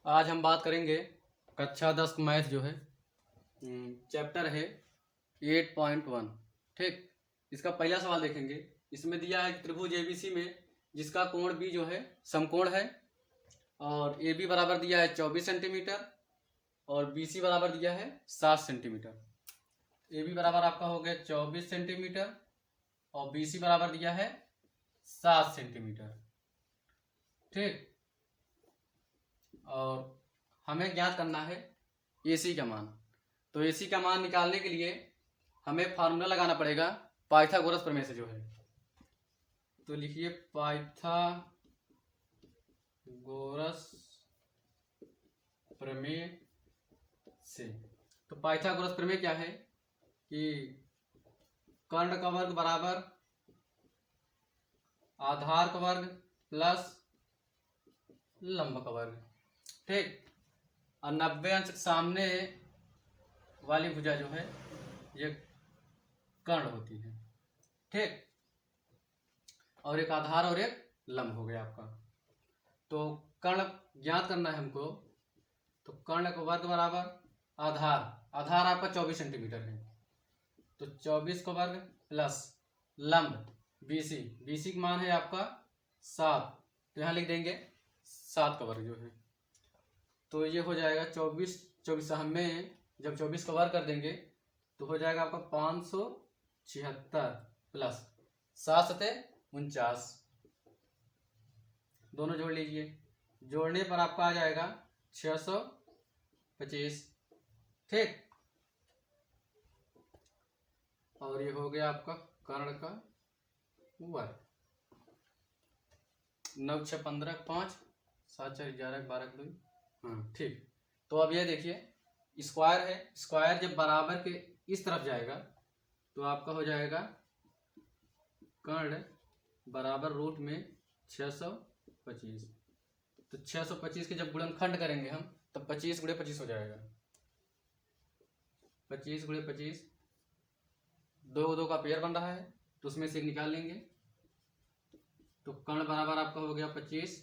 आज हम बात करेंगे कक्षा 10 मैथ जो है चैप्टर है 8.1। ठीक, इसका पहला सवाल देखेंगे। इसमें दिया है कि त्रिभुज एबीसी में जिसका कोण बी जो है समकोण है और ए बी बराबर दिया है 24 सेंटीमीटर और बी सी बराबर दिया है 7 सेंटीमीटर। ए बी बराबर आपका हो गया 24 सेंटीमीटर और बी सी बराबर दिया है 7 सेंटीमीटर। ठीक, और हमें ज्ञात करना है AC का मान। तो AC का मान निकालने के लिए हमें फार्मूला लगाना पड़ेगा पाइथागोरस प्रमेय से जो है। तो लिखिए पाइथागोरस प्रमेय से। तो पाइथागोरस प्रमेय क्या है कि कर्ण का वर्ग बराबर आधार का वर्ग प्लस लंब का वर्ग। ठीक, और 90 अंश सामने वाली भुजा जो है ये कर्ण होती है। ठीक, और एक आधार और एक लंब हो गया आपका। तो कर्ण ज्ञात करना है हमको। तो कर्ण का वर्ग बराबर आधार आपका 24 सेंटीमीटर है, तो 24 का वर्ग प्लस लंब BC का मान है आपका 7, तो यहाँ लिख देंगे 7 का वर्ग जो है। तो ये हो जाएगा 24 हमें जब 24 का वर्ग कर देंगे तो हो जाएगा आपका 576 प्लस 7 सते 49, दोनों जोड़ लीजिए। जोड़ने पर आपका आ जाएगा 625। ठीक, और ये हो गया आपका कर्ण का वर्ग। 9 6 15 5 7 4 11 12 2। हाँ ठीक, तो अब ये देखिए स्क्वायर है, स्क्वायर जब बराबर के इस तरफ जाएगा तो आपका हो जाएगा कर्ण बराबर रूट में 625। तो 625 के जब गुणनखंड करेंगे हम तब 25 गुणे 25 हो जाएगा। 25 गुणे 25 2 का पेयर बन रहा है, तो उसमें से एक निकाल लेंगे। तो कर्ण बराबर आपका हो गया 25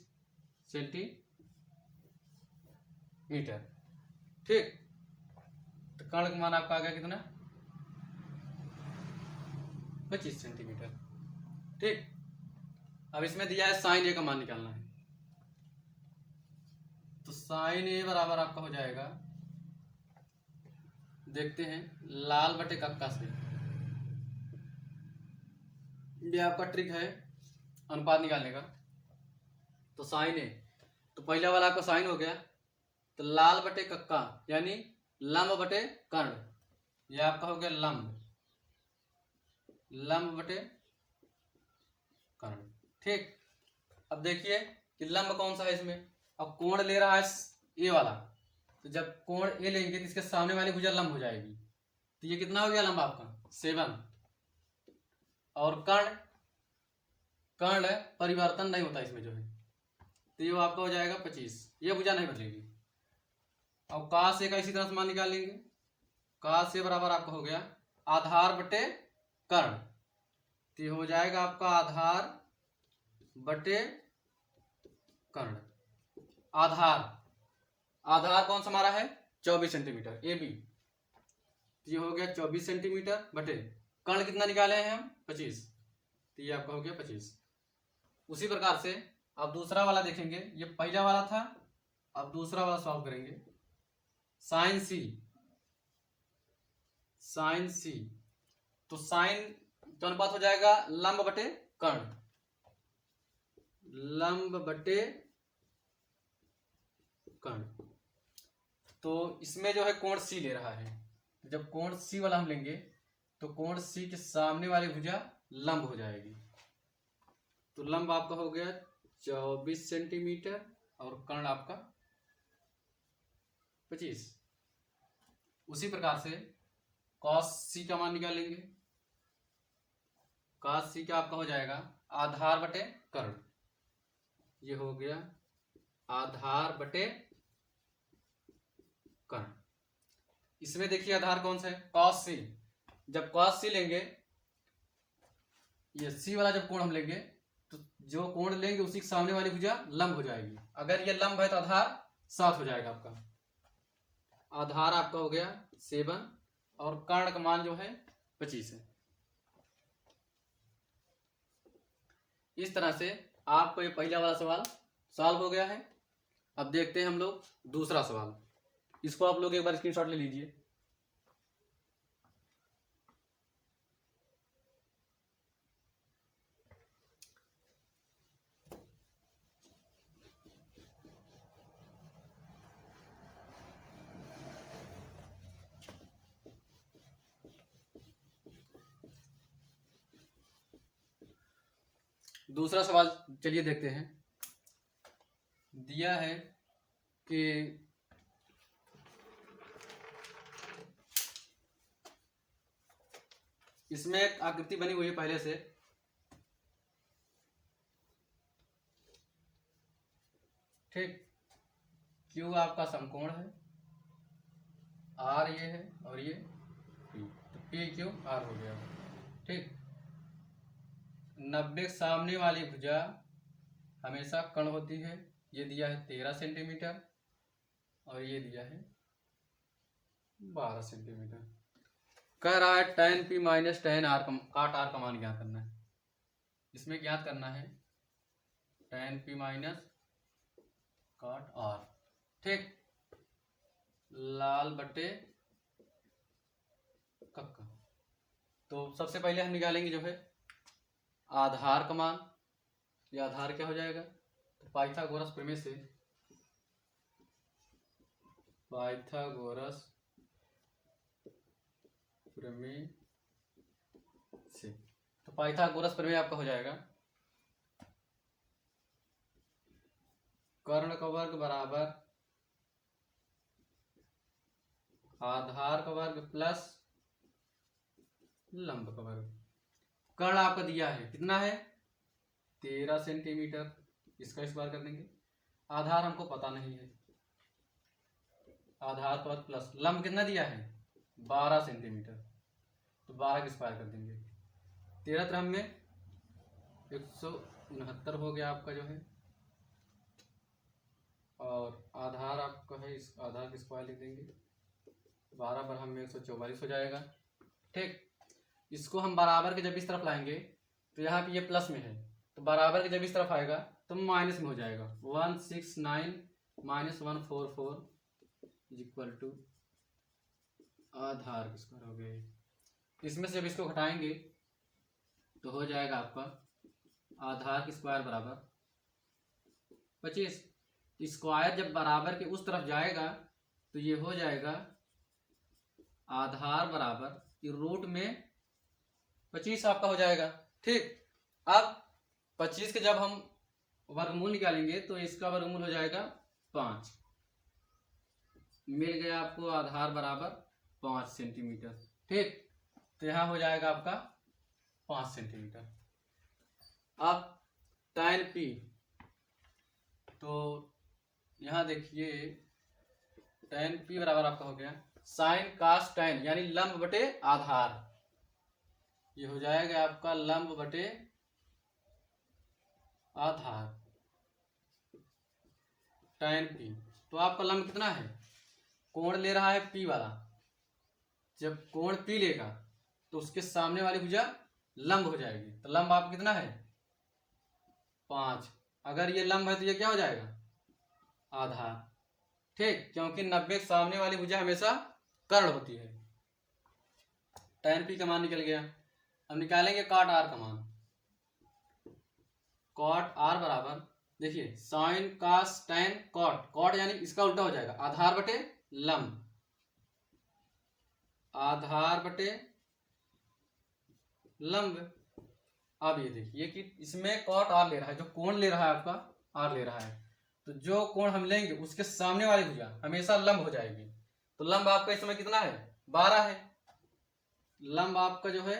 सेंटीमीटर। ठीक, तो कर्ण का मान आपका आ गया कितना 25 सेंटीमीटर। ठीक, अब इसमें दिया है साइन ए का मान निकालना है। तो साइन ए बराबर आपका हो जाएगा, देखते हैं लाल बटे कक्का से। ये आपका ट्रिक है अनुपात निकालने का। तो साइन ए, तो पहला वाला आपका साइन हो गया, तो लाल बटे कक्का यानी लंब बटे कर्ण, ये आपका हो गया लंब बटे कर्ण। ठीक, अब देखिए कि लंब कौन सा है इसमें। अब कोण ले रहा है ए वाला, तो जब कोण ए लेंगे तो इसके सामने वाली भुजा लंब हो जाएगी। तो ये कितना हो गया लंब आपका 7। और कर्ण परिवर्तन नहीं होता इसमें जो है, तो ये आपका हो जाएगा 25। ये भुजा नहीं बदलेगी। अब cos ए का इसी तरह से मान निकाल लेंगे। cos ए बराबर आपका हो गया आधार बटे कर्ण, तो ये हो जाएगा आपका आधार बटे कर्ण। आधार कौन सा हमारा है 24 सेंटीमीटर ए बी, तो ये हो गया 24 सेंटीमीटर बटे कर्ण कितना निकाले हैं हम 25, तो ये आपका हो गया 25। उसी प्रकार से अब दूसरा वाला देखेंगे। ये पहला वाला था, अब दूसरा वाला सॉल्व करेंगे। साइन सी, तो साइन तो अनुपात हो जाएगा लंब बटे कर्ण, लंब बटे कर्ण। तो इसमें जो है कोण सी ले रहा है, जब कोण सी वाला हम लेंगे तो कोण सी के सामने वाली भुजा लंब हो जाएगी। तो लंब आपका हो गया 24 सेंटीमीटर और कर्ण आपका 25। उसी प्रकार से cos सी का मान निकालेंगे। cos सी का आपका हो जाएगा आधार बटे कर्ण, ये हो गया आधार बटे कर्ण। इसमें देखिए आधार कौन सा है cos सी। जब cos सी लेंगे, ये सी वाला जब कोण हम लेंगे तो जो कोण लेंगे उसी के सामने वाली भुजा लंब हो जाएगी। अगर ये लंब है तो आधार 7 हो जाएगा आपका। आधार आपका हो गया 7 और कर्ण का मान जो है 25 है। इस तरह से आपको ये पहला वाला सवाल सॉल्व हो गया है। अब देखते हैं हम लोग दूसरा सवाल। इसको आप लोग एक बार स्क्रीनशॉट ले लीजिए। दूसरा सवाल चलिए देखते हैं। दिया है कि इसमें एक आकृति बनी हुई है पहले से, ठीक। क्यू आपका समकोण है, आर ये है और ये पी, तो पी क्यू आर हो गया, ठीक। 90 सामने वाली भुजा हमेशा कर्ण होती है। ये दिया है 13 सेंटीमीटर और ये दिया है 12 सेंटीमीटर। कह रहा है tan p minus tan r काट r का मान ज्ञात करना है। इसमें ज्ञात करना है tan p माइनस काट r, ठीक। लाल बटे कक्का। तो सबसे पहले हम निकालेंगे जो है आधार का मान। ये आधार क्या हो जाएगा, तो पाइथागोरस प्रमेय से, पाइथागोरस प्रमेय से, तो पाइथागोरस प्रमेय आपका हो जाएगा कर्ण का वर्ग बराबर आधार का वर्ग प्लस लंब का वर्ग। कर्ण आपका दिया है कितना है 13 सेंटीमीटर, इसका स्क्वायर कर देंगे। आधार हमको पता नहीं है, आधार का वर्ग प्लस लंब कितना दिया है 12 सेंटीमीटर, तो 12 का स्क्वायर कर देंगे। 13 त्रम में 169 हो गया आपका जो है, और आधार आपका है, इस आधार का स्क्वायर लिख देंगे। 12 पर हम 144 हो जाएगा, ठीक। इसको हम बराबर के जब इस तरफ लाएंगे तो यहाँ पे ये प्लस में है, तो बराबर के जब इस तरफ आएगा तो माइनस में हो जाएगा। 169 माइनस 144 इज इक्वल टू आधार का स्क्वायर हो गए। इसमें से जब इसको घटाएंगे तो हो जाएगा आपका आधार की स्क्वायर बराबर 25। स्क्वायर जब बराबर के उस तरफ जाएगा तो ये हो जाएगा आधार बराबर रूट में 25 आपका हो जाएगा, ठीक। अब 25 के जब हम वर्गमूल निकालेंगे तो इसका वर्गमूल हो जाएगा 5। मिल गया आपको आधार बराबर 5 सेंटीमीटर, ठीक। तो यहाँ हो जाएगा आपका 5 सेंटीमीटर। अब tan p, तो यहाँ देखिए tan p बराबर आपका हो गया साइन कास tan, यानी लंब बटे आधार। ये हो जाएगा आपका लंब बटे आधार tan p। तो आपका लंब कितना है, कोण ले रहा है p वाला, जब कोण p लेगा तो उसके सामने वाली भुजा लंब हो जाएगी। तो लंब आपका कितना है 5। अगर ये लंब है तो ये क्या हो जाएगा आधार, ठीक, क्योंकि 90 सामने वाली भुजा हमेशा कर्ण होती है। tan p का मान निकल गया। अब निकालेंगे काट r का मान। कॉट r बराबर देखिए साइन कास tan कॉट, कॉट यानी इसका उल्टा हो जाएगा आधार बटे लंब, आधार बटे लंब। अब ये देखिए कि इसमें कॉट r ले रहा है, जो कोण ले रहा है आपका r ले रहा है, तो जो कोण हम लेंगे उसके सामने वाली भुजा हमेशा लंब हो जाएगी। तो लंब आपका इस समय कितना है 12 है। लंब आपका जो है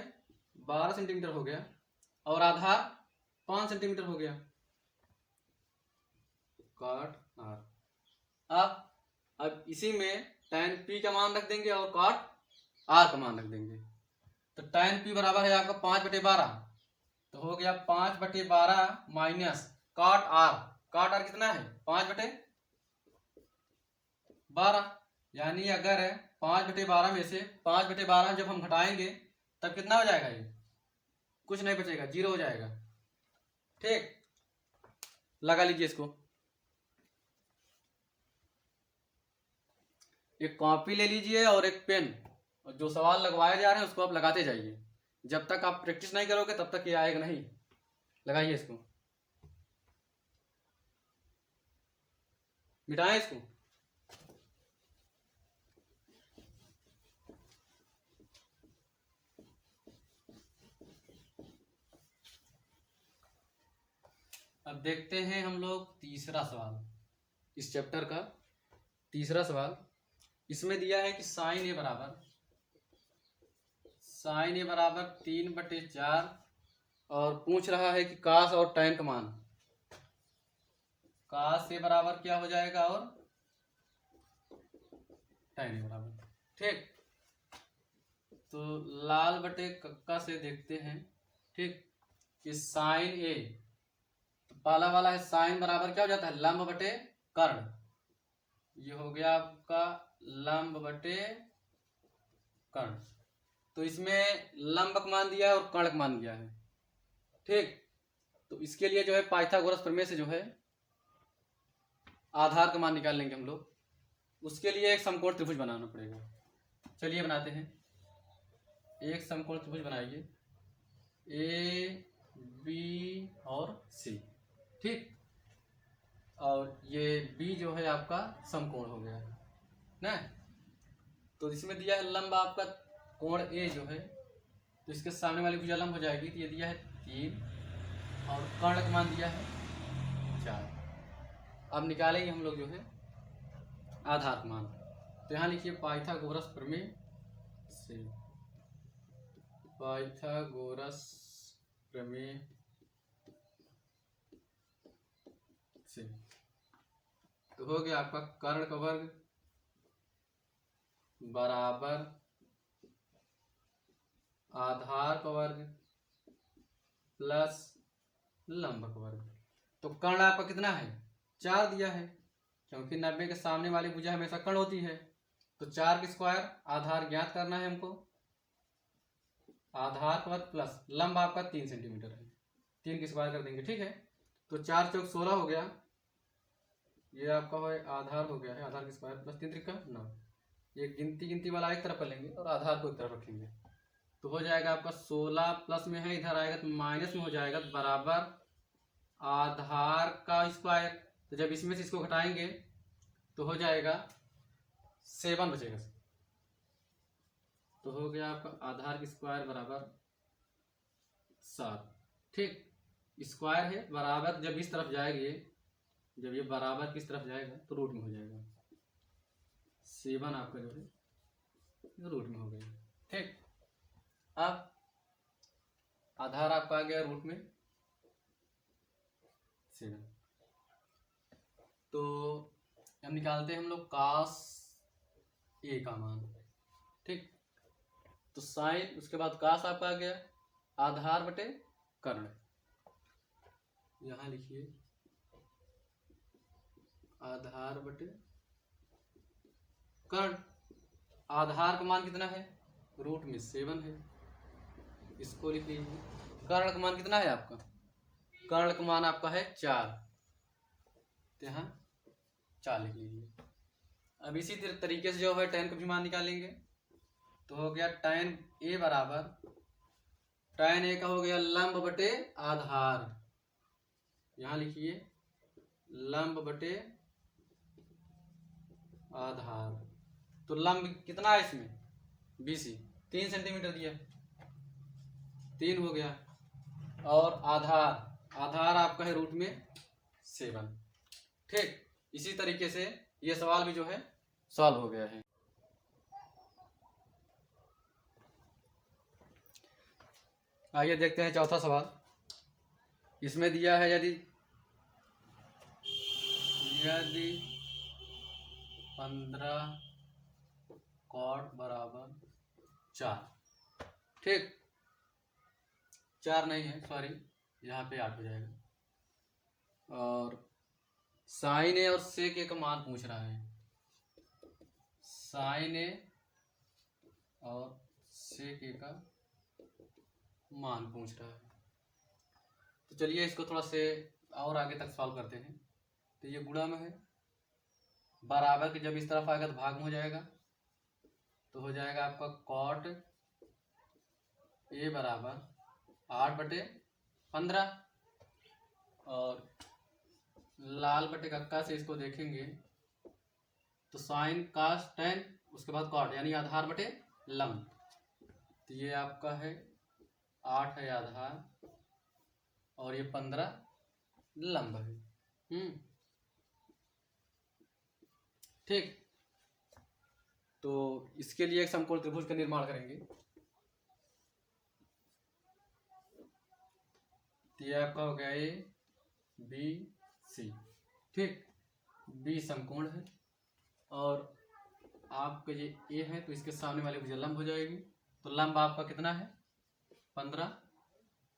12 सेंटीमीटर हो गया और आधार 5 सेंटीमीटर हो गया। काट r। अब इसी में tan p का मान रख देंगे और काट r का मान रख देंगे। तो tan p बराबर है आपका 5/12, तो हो गया 5/12 माइनस काट r। काट r कितना है 5/12, 12, यानी अगर 5/12 में से 5/12 जब हम घटाएंगे तब कितना हो जाएगा, ये कुछ नहीं बचेगा, 0 हो जाएगा। ठीक, लगा लीजिए इसको। एक कॉपी ले लीजिए और एक पेन, और जो सवाल लगवाए जा रहे हैं उसको आप लगाते जाइए। जब तक आप प्रैक्टिस नहीं करोगे तब तक ये आएगा नहीं। लगाइए इसको, मिटाएं इसको। अब देखते हैं हम लोग तीसरा सवाल, इस चैप्टर का तीसरा सवाल। इसमें दिया है कि साइन ए बराबर 3/4 और पूछ रहा है कि कास और टैन का मान। कास ए बराबर क्या हो जाएगा और टैन ए बराबर। ठीक, तो लाल बटे कक्का से देखते हैं। ठीक, कि साइन ए, तो पहला वाला है साइन बराबर क्या हो जाता है, लंब बटे कर्ण। ये हो गया आपका लंब बटे कर्ण। तो इसमें लंब का मान दिया है और कर्ण का मान दिया है। ठीक, तो इसके लिए जो है पाइथागोरस प्रमेय से जो है आधार का मान निकाल लेंगे हम लोग। उसके लिए एक समकोण त्रिभुज बनाना पड़ेगा। चलिए बनाते हैं। एक समकोण त्रिभुज बनाइए, ए बी और सी। ठीक, और ये बी जो है आपका समकोण हो गया ना। तो इसमें दिया है लंब आपका कोण ए जो है, तो इसके सामने वाली भुजा लंब हो जाएगी। तो ये दिया है 3 और कर्ण का मान दिया है 4। अब निकालेंगे हम लोग जो है आधार का मान। तो यहाँ लिखिए पाइथागोरस प्रमेय से, पाइथागोरस प्रमेय से। तो हो गया आपका कर्ण का वर्ग बराबर आधार का वर्ग प्लस लंब का वर्ग। तो कर्ण आपका कितना है, 4 दिया है, क्योंकि 90 के सामने वाली भुजा हमेशा कर्ण होती है। तो 4 का स्क्वायर, आधार ज्ञात करना है हमको, आधार का वर्ग प्लस लंब आपका 3 सेंटीमीटर है, 3 की स्क्वायर कर देंगे। ठीक है, तो 4 चौक 16 हो गया। ये आपका है आधार हो गया है, आधार की स्क्वायर प्लस 3 त्रिका 9। ये गिनती वाला एक तरफ कर लेंगे और आधार को एक तरफ रखेंगे। तो हो जाएगा आपका 16 प्लस में है, इधर आएगा तो माइनस में हो जाएगा, बराबर आधार का स्क्वायर। तो जब इसमें से इसको घटाएंगे तो हो जाएगा 7 बचेगा। तो हो गया आपका आधार की स्क्वायर बराबर 7। ठीक, स्क्वायर है बराबर, जब इस तरफ जाएंगे, जब ये बराबर किस तरफ जाएगा तो रूट में हो जाएगा। 7 आपका जो है रूट में हो गया। ठीक, अब आधार आपका आ गया रूट में 7। तो हम निकालते हैं हम लोग कास ए का मान। ठीक, तो साइन, उसके बाद कास आपका आ गया आधार बटे कर्ण। यहां लिखिए आधार बटे कर्ण। आधार का मान कितना है, रूट में 7 है, इसको लिख लीजिए। कर्ण का मान कितना है आपका, कर्ण का मान आपका है 4, तो यहाँ 4 लिख लीजिए। अब इसी तरीके से जो है tan का भी मान निकालेंगे। तो हो गया tan a बराबर, tan a का हो गया लंब बटे आधार, यहाँ लिखिए लंब बटे आधार। तो लंब कितना है इसमें, BC 3 सेंटीमीटर दिया, 3 हो गया, और आधार आपका है रूट में 7। ठीक, इसी तरीके से ये सवाल भी जो है सॉल्व हो गया है। आइए देखते हैं चौथा सवाल। इसमें दिया है यदि 15 कॉट बराबर 4। ठीक, 4 नहीं है, सॉरी, यहाँ पे 8 हो जाएगा। और साइन ए और सेक ए का मान पूछ रहा है। साइन ए और सेक ए का मान पूछ रहा है। तो चलिए इसको थोड़ा से और आगे तक सॉल्व करते हैं। तो ये गुणा में है, बराबर के जब इस तरफ आएगा तो भाग में हो जाएगा, तो हो जाएगा आपका कॉट ए बराबर 8/15। और लाल बटे कक्का से इसको देखेंगे तो साइन कास टेन उसके बाद कॉट यानी आधार बटे लंब। तो ये आपका है 8 है आधार और ये 15 लंब है। ठीक, तो इसके लिए एक समकोण त्रिभुज का निर्माण करेंगे। तो ये आपका हो गया ए बी सी। ठीक, बी समकोण है और आपका ये ए है, तो इसके सामने वाली भुजा लंब हो जाएगी। तो लंब आपका कितना है 15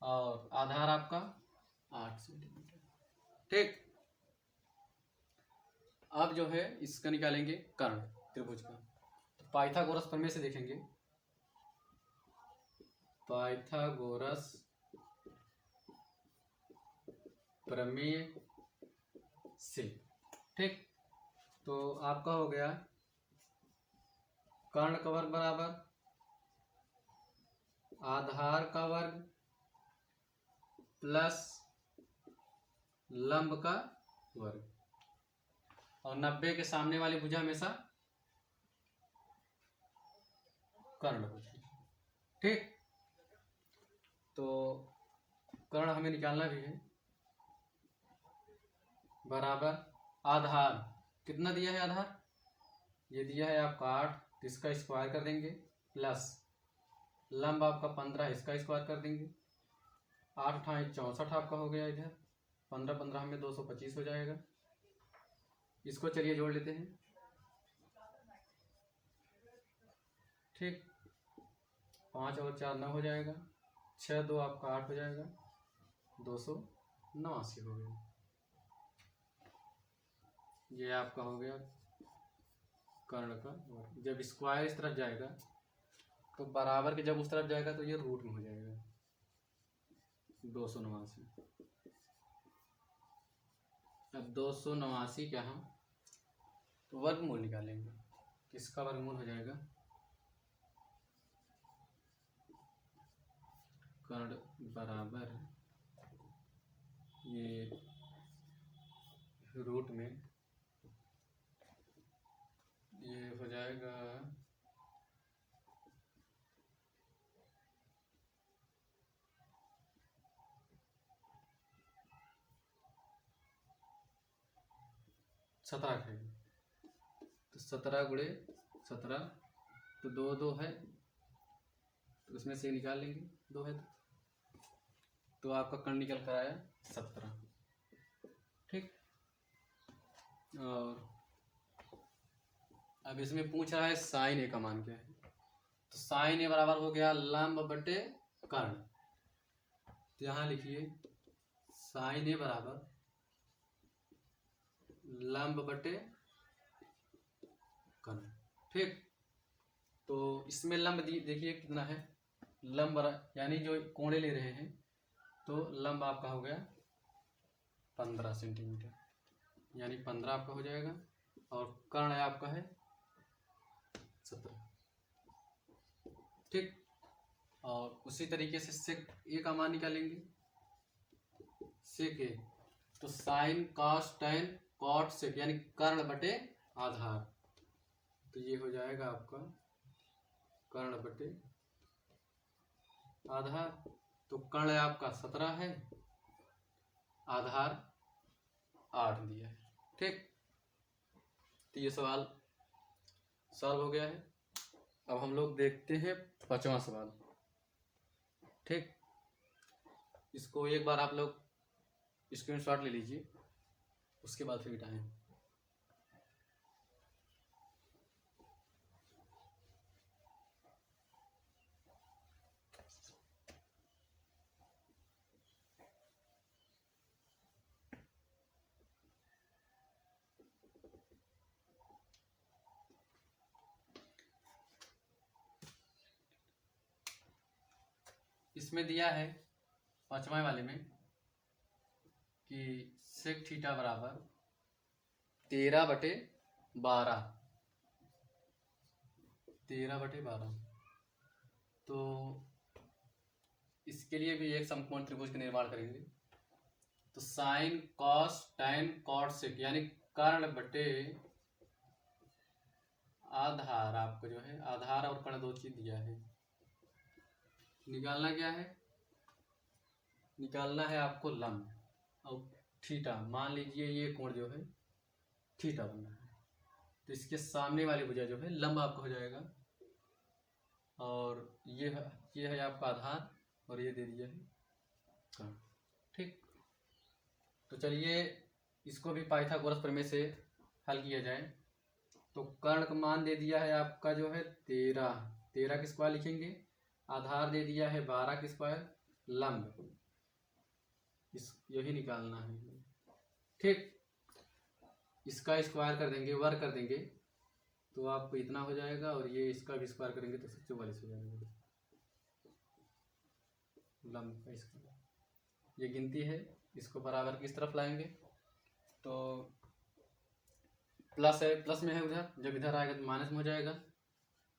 और आधार आपका 8 सेंटीमीटर। ठीक, अब जो है इसका निकालेंगे कर्ण त्रिभुज का। तो पाइथागोरस प्रमेय से देखेंगे, पाइथागोरस प्रमेय से। ठीक, तो आपका हो गया कर्ण का वर्ग बराबर आधार का वर्ग प्लस लंब का वर्ग, और 90 के सामने वाली भुजा हमेशा कर्ण होती है। ठीक, तो कर्ण हमें निकालना भी है, बराबर आधार कितना दिया है, आधार ये दिया है आपका 8, इसका स्क्वायर कर देंगे, प्लस लंब आपका 15, इसका स्क्वायर कर देंगे। 8 × 64 आपका हो गया, इधर 15 15 में 225 हो जाएगा। इसको चलिए जोड़ लेते हैं। ठीक, 5 और 4 9 हो जाएगा, 6 2 आपका 8 हो जाएगा, 289 हो गया। ये आपका हो गया कर्ण का वर्ग। जब स्क्वायर इस तरफ जाएगा तो बराबर के जब उस तरफ जाएगा तो ये रूट में हो जाएगा 289। अब 289 क्या हम तो वर्गमूल निकालेंगे, किसका वर्गमूल हो जाएगा कर्ण बराबर ये रूट में ये हो जाएगा 17 है, तो 17 × 17 तो 2 2 है, तो उसमें से निकाल लेंगे, 2 है तो आपका कर्ण निकल कर आया 17। ठीक, और अब इसमें पूछ रहा है साइन ए का मान क्या है। तो साइन ए बराबर हो गया लंब बटे कर्ण। तो यहाँ लिखिए साइन ए बराबर लंब बटे कर्ण। ठीक, तो इसमें लंब देखिए कितना है, लंब यानी जो कोणे ले रहे हैं तो लंब आपका हो गया 15 सेंटीमीटर, यानी 15 आपका हो जाएगा, और कर्ण आपका है 17। ठीक, और उसी तरीके से सेक ए का मान निकालेंगे। सेक ए तो sine cos tan cot sec यानी कर्ण बटे आधार, तो ये हो जाएगा आपका कर्ण बटे आधार। तो कर्ण आपका 17 है, आधार 8 दिया है। ठीक, तो ये सवाल सॉल्व हो गया है। अब हम लोग देखते हैं 5वां सवाल। ठीक, इसको एक बार आप लोग स्क्रीनशॉट ले लीजिए, उसके बाद फिर मिटाएं। इसमें दिया है 5वें वाले में कि सेक थीटा बराबर 13/12, 13/12। तो इसके लिए भी एक समकोण त्रिभुज का निर्माण करेंगे। तो sine cos tan cot sec यानी कर्ण बटे आधार, आपको जो है आधार और कर्ण दो चीज दिया है। निकालना क्या है? निकालना है आपको लंब और थीटा। मान लीजिए ये कोण जो है थीटा बनना है, तो इसके सामने वाली भुजा जो है लंब आपका हो जाएगा। और ये है आपका आधार और ये दे दिया है कर्ण। ठीक, तो चलिए इसको भी पाइथागोरस प्रमेय से हल किया जाए। तो कर्ण का मान दे दिया है आपका जो है 13 के स्क्वायर लिखेंगे, आधार दे दिया है 12 के स्क्वायर, लंब यही निकालना है। ठीक, इसका स्क्वायर कर देंगे, वर्ग कर देंगे तो आपको इतना हो जाएगा, और ये इसका भी स्क्वायर करेंगे तो 44 हो जाएगा लंब का स्क्वायर। ये गिनती है, इसको बराबर किस तरफ लाएंगे तो प्लस है, प्लस में है उधर, जब इधर आएगा तो माइनस में हो जाएगा।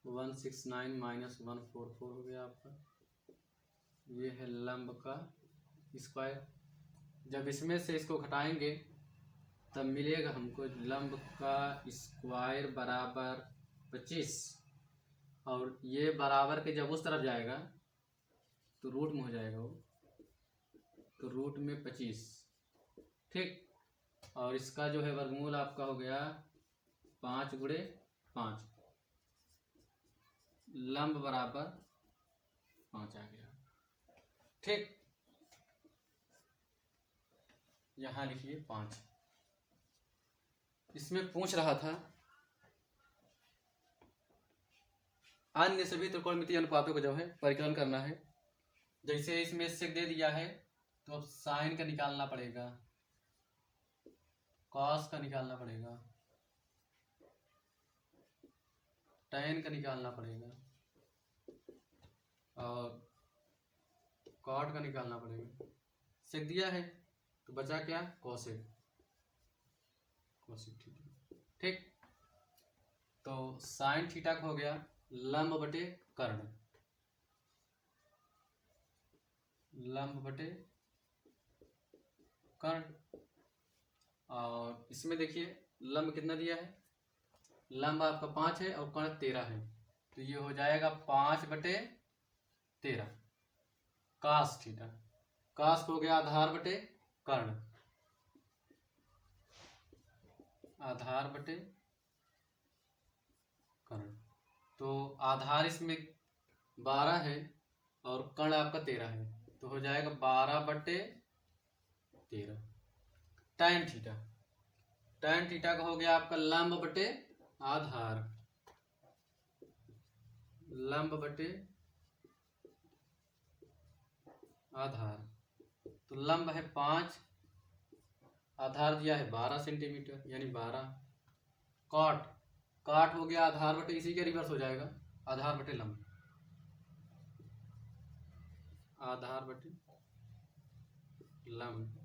169 माइनस 144 हो गया आपका। ये है लंब का स्क्वायर। जब इसमें से इसको घटाएंगे तब मिलेगा हमको लंब का स्क्वायर बराबर 25, और ये बराबर के जब उस तरफ जाएगा तो रूट में हो जाएगा वो, तो रूट में 25। ठीक, और इसका जो है वर्गमूल आपका हो गया 5/5, लंब बराबर 5 आ गया। ठीक, यहाँ लिखिए 5। इसमें पूछ रहा था अन्य सभी त्रिकोणमितीय अनुपातों को जो है परिकलन करना है। जैसे इसमें सेक दे दिया है तो अब साइन का निकालना पड़ेगा, कॉस का निकालना पड़ेगा, टैन का निकालना पड़ेगा और कॉट का निकालना पड़ेगा। सेक दिया है तो बचा क्या? Cosec theta. ठीक, तो साइन थीटा का हो गया लंब बटे कर्ण, लंब बटे कर्ण। और इसमें देखिए लंब कितना दिया है, लंब आपका 5 है और कर्ण 13 है, तो ये हो जाएगा 5/13 कास थीटा। कास हो गया आधार बटे कर्ण, आधार बटे कर्ण। तो आधार इसमें 12 है और कर्ण आपका 13 है, तो हो जाएगा 12/13। टैन थीटा, टैन थीटा का हो गया आपका लंब बटे आधार, लंब बटे आधार। तो लंब है 5, आधार दिया है 12 सेंटीमीटर यानी 12। कॉट, काट हो गया आधार बटे, इसी के रिवर्स हो जाएगा, आधार बटे लंब, आधार बटे लंब।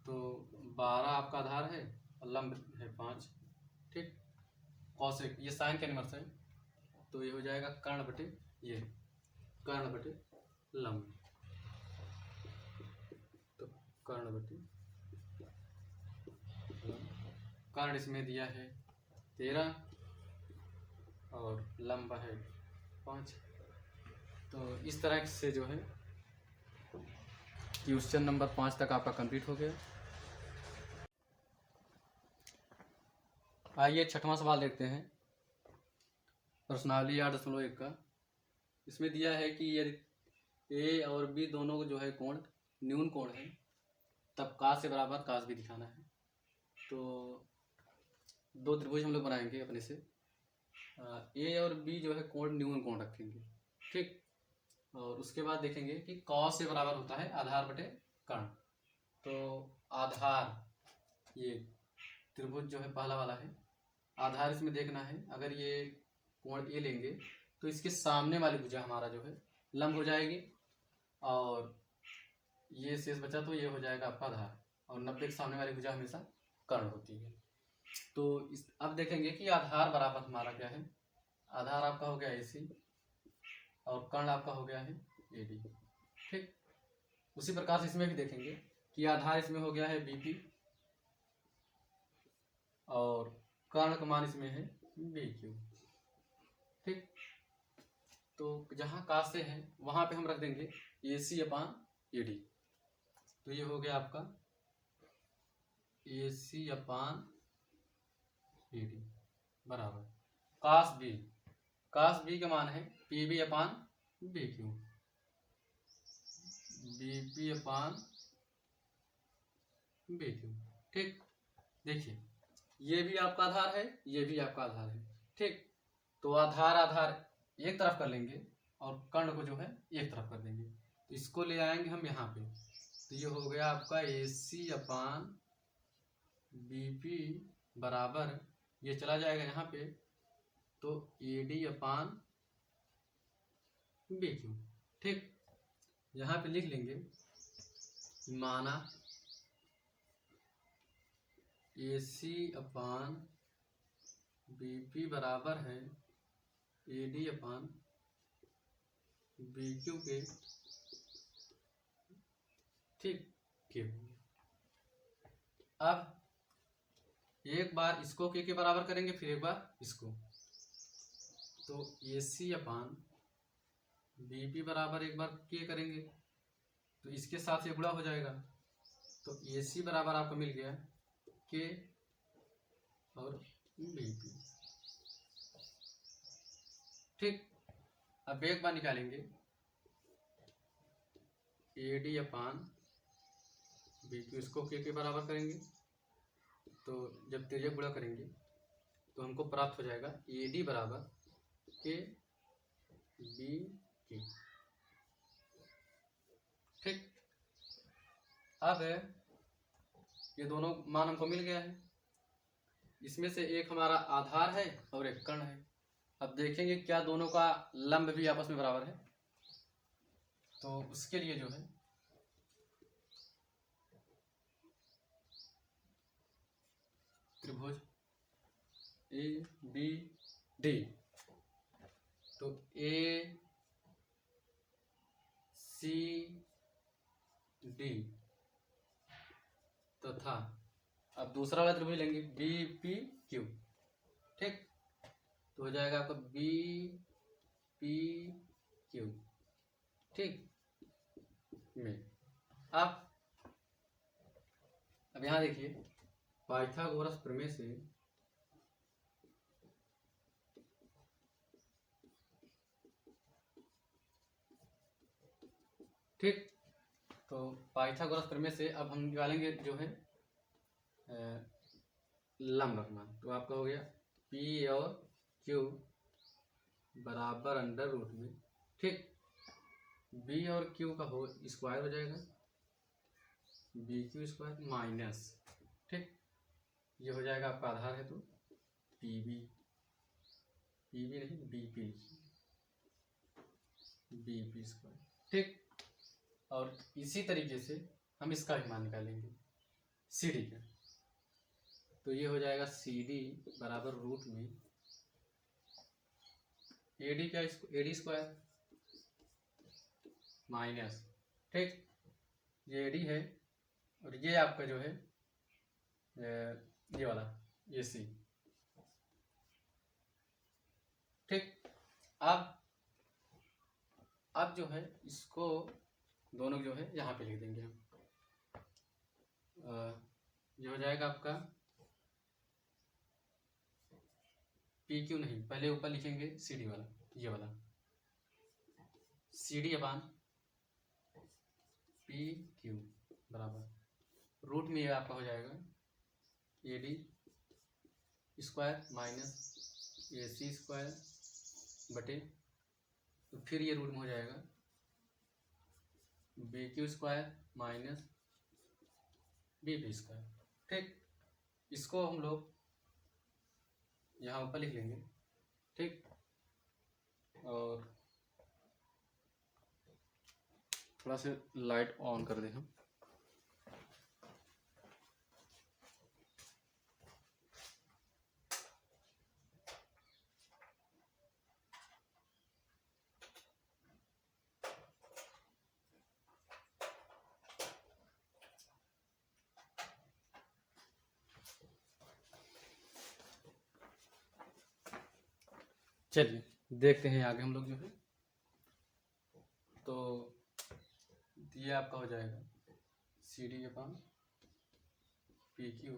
तो 12 आपका आधार है और लंब है 5। ठीक, कॉसेक ये साइन का इनवर्स है, तो ये हो जाएगा कर्ण बटे ये, कर्ण बटे लंब, तो कर्ण बटे लंब। कर्ण इसमें दिया है 13 और लंब है 5। तो इस तरह से जो है क्वेश्चन नंबर 5 तक आपका कंप्लीट हो गया। आइए 6वां सवाल देखते हैं, प्रश्नावली 8.1 का। इसमें दिया है कि यदि ए और बी दोनों जो है कोण न्यून कोण है तब कास से बराबर कास भी दिखाना है। तो दो त्रिभुज हम लोग बनाएंगे अपने से, ए और बी जो है कोण न्यून कोण रखेंगे। ठीक, और उसके बाद देखेंगे कि कॉस से बराबर होता है आधार बटे कर्ण। तो आधार ये त्रिभुज जो है पहला वाला है, आधार इसमें देखना है। अगर ये कोण ए लेंगे तो इसके सामने वाली भुजा हमारा जो है लंब हो जाएगी, और ये शेष बचा तो ये हो जाएगा आपका आधार, और 90 के सामने वाली भुजा हमेशा कर्ण होती है। तो अब देखेंगे कि आधार बराबर हमारा क्या है। आधार आपका हो गया AC और कर्ण आपका हो गया है AD। ठीक, उसी प्रकार से इसमें भी देखेंगे कि आधार इसमें हो गया है BP और कर्ण का मान इसमें है BQ। ठीक, तो जहाँ का से है वहाँ पे हम रख देंगे AC/AD। तो ये हो गया आपका AC/AD बराबर काश B का मान है PB/BQ, BP/BQ। ठीक, देखिए ये भी आपका आधार है, ये भी आपका आधार है। ठीक, तो आधार एक तरफ कर लेंगे और कर्ण को जो है एक तरफ कर देंगे, तो इसको ले आएंगे हम यहाँ पे। तो ये हो गया आपका AC/BP बराबर, ये चला जाएगा यहाँ पे, तो AD/BQ। ठीक, यहाँ पे लिख लेंगे माना AC/BP बराबर है AD/BQ के। ठीक, अब एक बार इसको के बराबर करेंगे, फिर एक बार इसको, तो AC/BP बराबर एक बार के करेंगे तो इसके साथ ये गुणा हो जाएगा, तो AC बराबर आपको मिल गया के और BP। ठीक, अब एक बार निकालेंगे AD/BQ, इसको के बराबर करेंगे, तो जब तिर्यक गुणा करेंगे तो हमको प्राप्त हो जाएगा AD बराबर के BQ। ठीक, अब ये दोनों मान हमको मिल गया है, इसमें से एक हमारा आधार है और एक कर्ण है। अब देखेंगे क्या दोनों का लंब भी आपस में बराबर है, तो उसके लिए जो है त्रिभुज ABD, तो ACD तथा अब दूसरा वाला त्रिभुज लेंगे BPQ। ठीक, तो हो जाएगा आपका BPQ। ठीक, में अब यहाँ देखिए पाइथागोरस प्रमेय से ठीक, तो पाइथागोरस प्रमेय से अब हम निकालेंगे जो है लंब का मान। तो आपका हो गया P और Q बराबर अंडर रूट में। ठीक, B और Q का हो स्क्वायर हो जाएगा BQ स्क्वायर माइनस। ठीक, ये हो जाएगा आपका आधार है तो PB नहीं BP स्क्वायर। ठीक, और इसी तरीके से हम इसका भी मान निकालेंगे CD का, तो ये हो जाएगा CD बराबर रूट में AD स्क्वायर माइनस। ठीक, ये AD है और ये आपका जो है ये वाला AC। ठीक, अब जो है इसको दोनों जो है यहाँ पे लिख देंगे हम। ये हो जाएगा आपका PQ नहीं, पहले ऊपर लिखेंगे CD वाला, ये वाला CD/PQ बराबर रूट में ये आपका हो जाएगा AD square minus AC square बटे, तो फिर ये रूट में हो जाएगा BQ square minus BP square. ठीक, इसको हम लोग यहाँ ऊपर लिख लेंगे। ठीक, और थोड़ा सा लाइट ऑन कर दें हम। चलिए देखते हैं आगे हम लोग जो है। तो ये आपका हो जाएगा C D upon P Q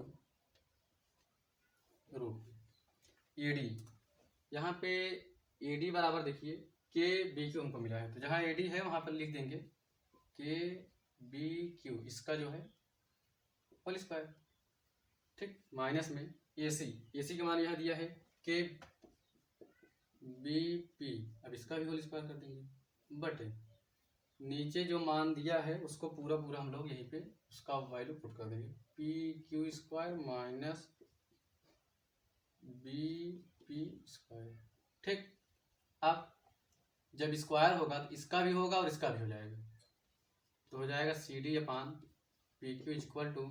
root A D. यहाँ पे ए डी बराबर देखिए के बी क्यू हमको मिला है, तो जहाँ ए डी है वहाँ पर लिख देंगे के बी क्यू, इसका जो है होल स्क्वायर, ठीक, माइनस में ए सी का मान यहाँ दिया है के बी पी, अब इसका भी होल स्क्वायर कर देंगे, बट नीचे जो मान दिया है उसको पूरा पूरा हम लोग यहीं पे उसका वैल्यू पुट कर देंगे, P Q square minus B P square, ठीक। अब जब स्क्वायर होगा तो इसका भी होगा और इसका भी हो जाएगा, तो हो जाएगा C D upon P Q equal to,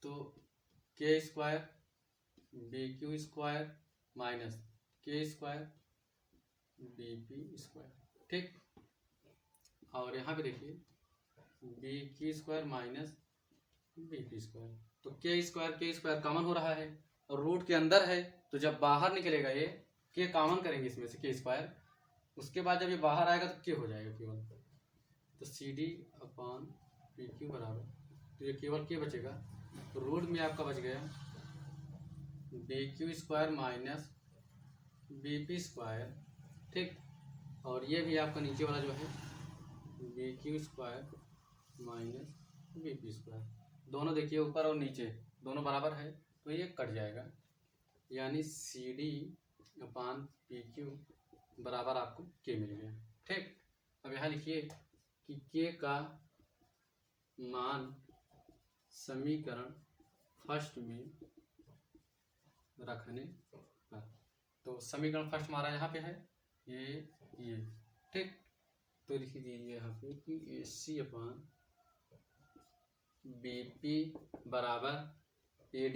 तो K square B Q square minus K square B P square, ठीक। और यहाँ पे देखिए B Q square minus B P square, तो के स्क्वायर कॉमन हो रहा है और रूट के अंदर है, तो जब बाहर निकलेगा ये के कॉमन करेंगे इसमें से के स्क्वायर, उसके बाद जब ये बाहर आएगा तो के हो जाएगा केवल, तो सी डी अपान पी क्यू बराबर, तो ये केवल के बचेगा, तो रूट में आपका बच गया B Q square minus B P square, ठीक। और ये भी आपका नीचे वाला जो है B Q square minus B P square, दोनों देखिए ऊपर और नीचे दोनों बराबर है, तो ये कट जाएगा, यानी सी डी अपान पी क्यू बराबर आपको के मिल गया, ठीक। अब यहाँ लिखिए कि के का मान समीकरण फर्स्ट में रखने पर, तो समीकरण फर्स्ट हमारा यहाँ पे है ये, ठीक। तो लिख दीजिए यहाँ पे कि ए सी अपान बी पी बराबर A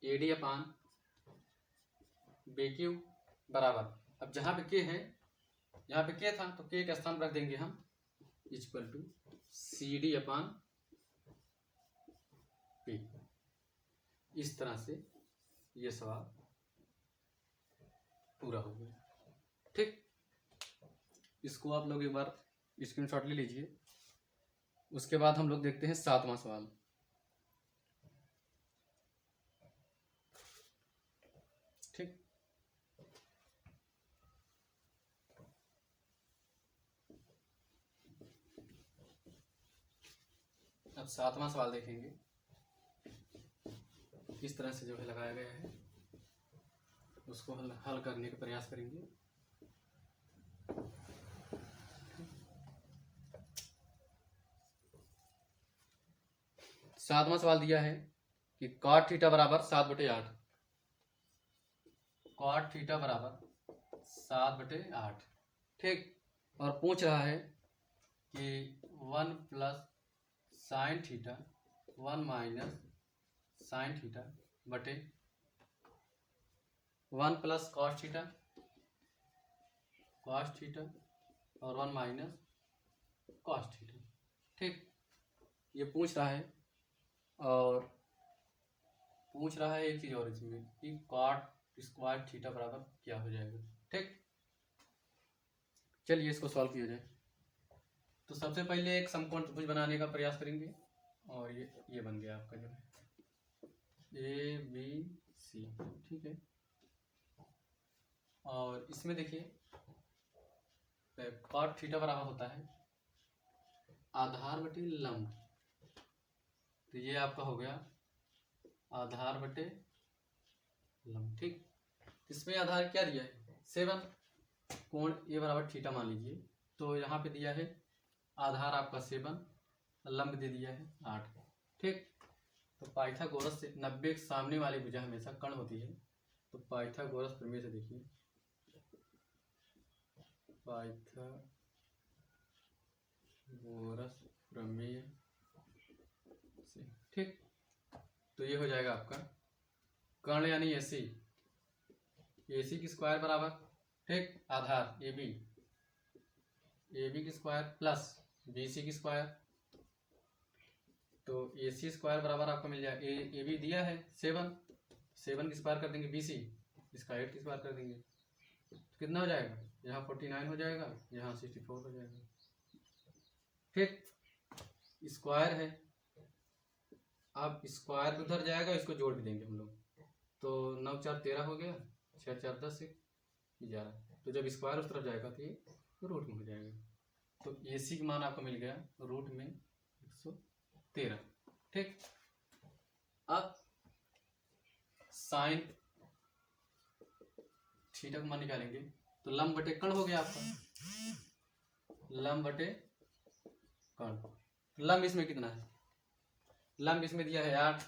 D upon B Q बराबर, अब जहाँ पे के है, यहाँ पे के था तो के का स्थान रख देंगे हम equal to C D upon P. इस तरह से ये सवाल पूरा हो गया, ठीक। इसको आप लोग एक बार स्क्रीनशॉट ले लीजिए। उसके बाद हम लोग देखते हैं 7वां सवाल। ठीक, अब 7वां सवाल देखेंगे किस तरह से जो है लगाया गया है, उसको हल करने का प्रयास करेंगे। सातवां सवाल दिया है कि कॉट थीटा बराबर 7/8, कॉट थीटा बराबर 7/8, ठीक। और पूछ रहा है कि 1 plus sine theta 1 minus sine theta बटे 1 प्लस कॉस थीटा और 1 माइनस कॉस थीटा, ठीक। ये पूछ रहा है, और पूछ रहा है एक चीज और इसमें कि कॉट स्क्वायर थीटा बराबर क्या हो जाएगा, ठीक। चलिए इसको सॉल्व किया जाए। तो सबसे पहले एक समकोण त्रिभुज बनाने का प्रयास करेंगे, और ये बन गया आपका जो है ए बी सी, ठीक है। और इसमें देखिए कॉट थीटा बराबर होता है आधार बटे लंब, तो ये आपका हो गया आधार बटे लंब, ठीक। इसमें आधार क्या दिया है 7, कोण ए बराबर थीटा मान लीजिए, तो यहाँ पे दिया है आधार आपका 7, लंब दे दिया है 8, ठीक। तो पाइथागोरस से 90 के सामने वाली भुजा हमेशा कर्ण होती है, तो पाइथागोरस प्रमेय से देखिए पाइथागोरस प्रमेय से। ठीक, तो ये हो जाएगा आपका कर्ण यानी एसी, एसी की स्क्वायर बराबर, ठीक, आधार ए बी की स्क्वायर प्लस बीसी की स्क्वायर, तो ए सी स्क्वायर बराबर आपको मिल जाएगा ए बी दिया है 7, 7 की स्क्वायर कर देंगे बीसी, इसका 8 की स्क्वायर कर देंगे, तो कितना हो जाएगा, यहाँ 49 हो जाएगा, यहाँ 64 हो जाएगा। ठीक, स्क्वायर है, अब स्क्वायर उधर जाएगा, इसको जोड़ भी देंगे हम लोग, तो 9 4 13 हो गया, 6 4 10 11, तो जब स्क्वायर उस तरफ जाएगा तो ये रूट में हो जाएगा, तो ए सी का मान आपको मिल गया रूट में 113। ठीक, अब साइन थीटा का मान निकालेंगे, तो लंब बटे कर्ण हो गया आपका, लंब बटे कर्ण, लंब इसमें कितना है, लंब इसमें दिया है 8